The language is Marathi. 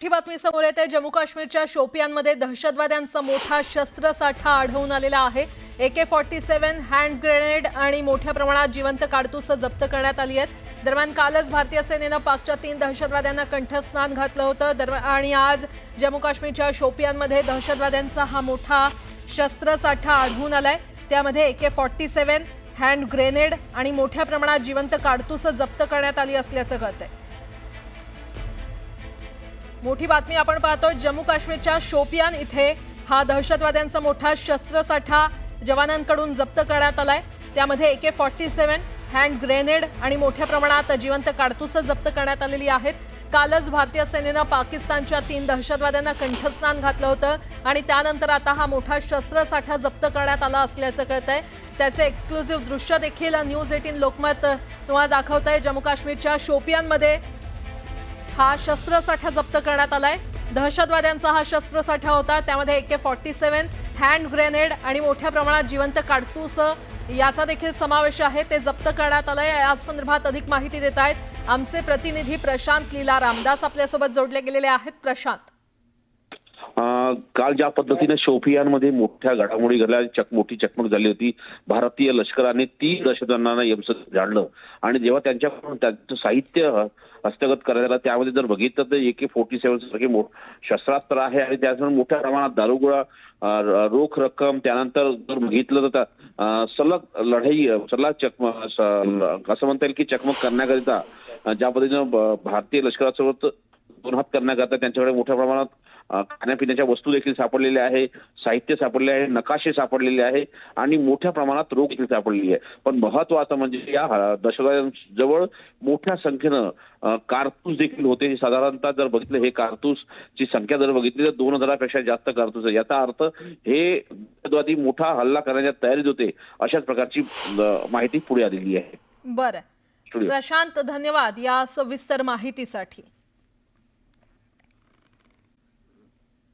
ही बातमी समोर येते। जम्मू काश्मीरच्या शोपियानमध्ये दहशतवाद्यांचा मोठा शस्त्रसाठा आढळून आलेला आहे। AK-47 हँड ग्रेनेड आणि मोठ्या प्रमाणात जिवंत काडतुसं जप्त करण्यात आली आहेत। दरम्यान कालच भारतीय सेनेनं पाकच्या 3 दहशतवाद्यांना कंठस्नान घातलं होतं आणि आज जम्मू काश्मीरच्या शोपियानमध्ये दहशतवाद्यांचा हा मोठा शस्त्रसाठा आढळून आलाय। त्यामध्ये AK-47 हँड ग्रेनेड आणि मोठ्या प्रमाणात जिवंत काडतुसं जप्त करण्यात आली असल्याचं कळतंय। मोठी बातमी आपण पाहतोय। जम्मू काश्मीरच्या शोपियान इथे हा दहशतवाद्यांचा मोठा शस्त्रसाठा जवानांकडून जप्त करण्यात आलाय। त्यामध्ये AK-47 हँड ग्रेनेड आणि मोठ्या प्रमाणात जिवंत काडतुसं जप्त करण्यात आलेली आहेत। कालच भारतीय सेनेनं पाकिस्तानच्या 3 दहशतवाद्यांना कंठस्नान घातलं होतं आणि त्यानंतर आता हा मोठा शस्त्रसाठा जप्त करण्यात आला असल्याचं कळतंय। त्याचे एक्सक्लुझिव्ह दृश्य देखील न्यूज 18 लोकमत तुम्हाला दाखवतंय। जम्मू काश्मीरच्या शोपियानमध्ये हा शस्त्रसाठा जप्त करण्यात आलाय। दहशतवाद्यांचा हा शस्त्रसाठा होता। त्यामध्ये AK-47 हँड ग्रेनेड आणि मोठ्या प्रमाणात जिवंत काडतूस याचा देखील समावेश आहे। ते जप्त करण्यात आलंय। या संदर्भात अधिक माहिती देत आहेत आमचे प्रतिनिधी प्रशांत लीला रामदास आपल्यासोबत जोडले गेलेले आहेत। प्रशांत, काल ज्या पद्धतीने शोपियानमध्ये मोठ्या घडामोडी घडल्या, मोठी चकमक झाली होती। भारतीय लष्कराने 3 दहशतवाद्यांना यमसदनी जाळलं आणि जेव्हा त्यांच्याकडून त्यांचं साहित्य हस्तगत करण्यात आलं त्यामध्ये जर बघितलं तर AK-47 सारखे शस्त्रास्त्र आहे आणि त्याच्यावर मोठ्या प्रमाणात दारुगोळा, रोख रक्कम, त्यानंतर जर बघितलं तर सलग लढाई, सलग चकमक असं म्हणता येईल की चकमक करण्याकरिता ज्या पद्धतीनं भारतीय लष्करासोबत 2 हात करण्याकरता त्यांच्याकडे मोठ्या प्रमाणात खाण्यापिण्याच्या वस्तू देखील सापडलेल्या आहे, साहित्य सापडले आहे, नकाशे सापडलेले आहे आणि मोठ्या प्रमाणात रोख देखील सापडलेली आहे। पण महत्वाचं म्हणजे या दहशतवाद्यांजवळ मोठ्या संख्येनं कारतूस देखील होते। साधारणतः जर बघितलं हे कारतूसची संख्या जर बघितली तर 2000 पेक्षा जास्त कारतूस आहे। याचा अर्थ हे दहशतवादी मोठा हल्ला करण्याच्या तयारीत होते, अशाच प्रकारची माहिती पुढे आलेली आहे। बरं प्रशांत, धन्यवाद या सविस्तर माहितीसाठी।